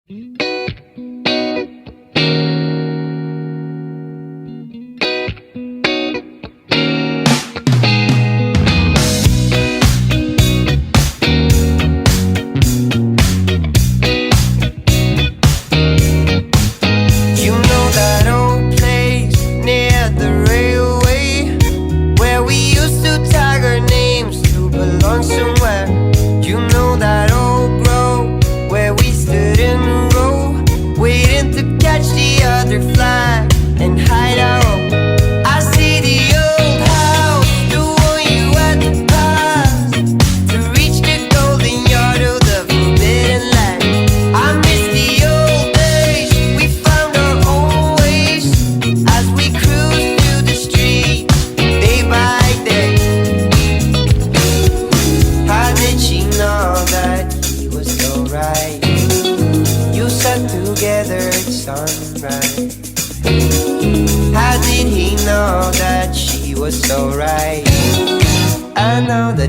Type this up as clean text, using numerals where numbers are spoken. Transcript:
You know that old place near the railway where we used to tag our names to belong somewhere. You know that old grove where we stood in a row, waiting to catch the other flag and hide our own. I see the old house, the one you had to pass to reach the golden yard of the forbidden land. I miss the old days, we found our own ways as we cruised through the streets day by day. How did she know that he was so right? You sat together at sunrise. How did he know that she was so right? I know the